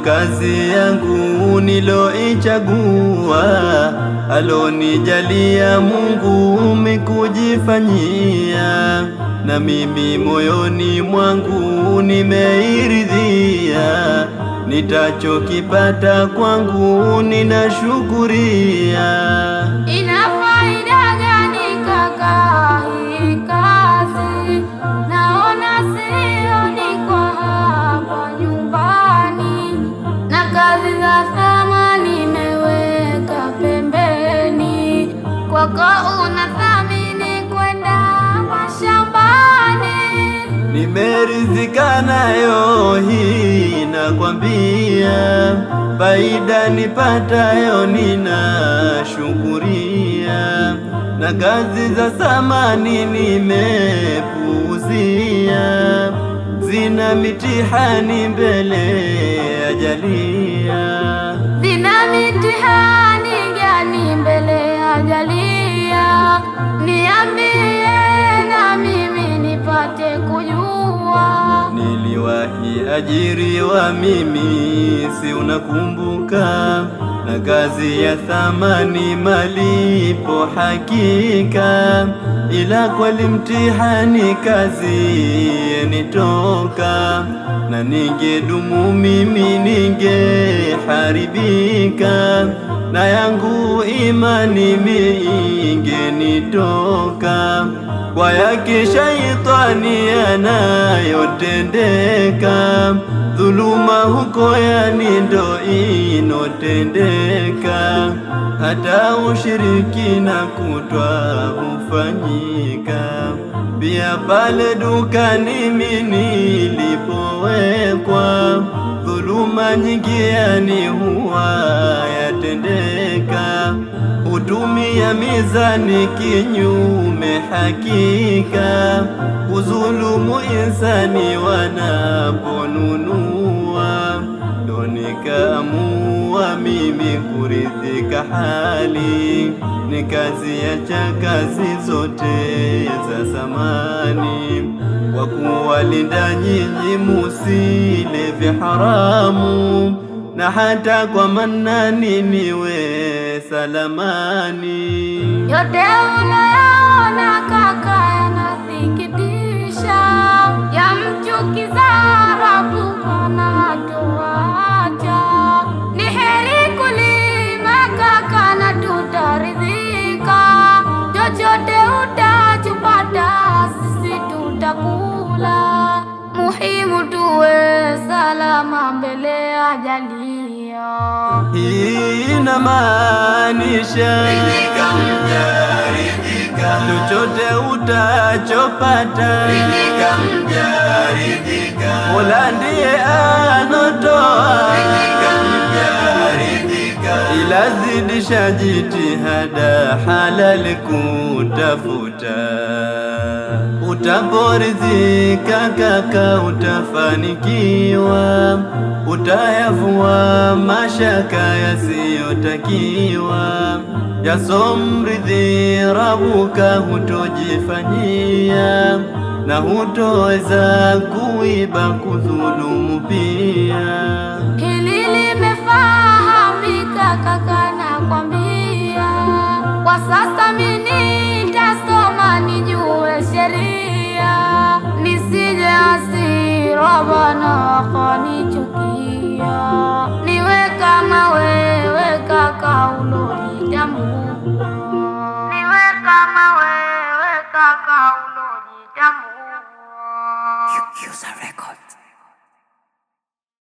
kazi yangu niloichagua, alonijalia Mungu umekujifanyia, na mimi moyoni mwangu nimeiridhia, nitachokipata kwangu ninashukuria. Ina faida gani kaka hii kazi? Naona sioni kwa hapa nyumbani, na kazi za thamani nimeweka pembeni. Kwako unathamini kwenda mashambani, nimeridhika nayo hii nakwambia, faida nipatayo ninashukuria, na kazi za thamani nimepuuzia, zina mitihani mbele ajalia. zina mitihani gani mbele ajalia? Niambie na mimi nipate kujua. Niliwahi ajiriwa mimi, si unakumbuka? Na kazi ya thamani malipo hakika, ila kweli mtihani kazi yenitoka, na ningedumu mimi ningeharibika, na yangu imani ingenitoka. Kwa yake shaitani yanayotendeka, dhuluma huko yani ndo inotendeka, hata ushirikina kutwa hufanyika. Pia pale dukani mimi nilipowekwa, dhuluma nyingi yani huwa yatendeka, hutumia mizani kinyume hakika, kuzulumu insani wanaponunua. Ndo nikaamua mimi kuridhika hali, nikaziacha kazi zote za zamani, kwa kuwalinda nyinyi musile vya haramu, na hata kwa manani niwe salamani. Yote unayaona kaka yanasikitisha, yamchukiza Rabbuna hatoacha. Ni heri kulima kaka na tutaridhika, chochote utachopata sisi tutakula, muhimu tuwe salama mbele ajalia. Hii inamaanisha ridhika mja ridhika, chochote utachopata ridhika mja ridhika, Mola ndiye anotoa ridhika mja ridhika, ila zidisha jitihada halali kutafuta, utaporidhika kaka utafanikiwa, utayavua mashaka yasiyotakiwa, yasomridhi Rabuka hutojifanyia, na hutoweza kuiba kudhulumu pia. Hili limefahamika kaka, nakwambia. Kwa sasa mimi nitasoma nijue sheria, nisije hasira Bwana akanichukia, niwe kama wewe kaka ulojitambua, niwe kama wewe kaka ulojitambua.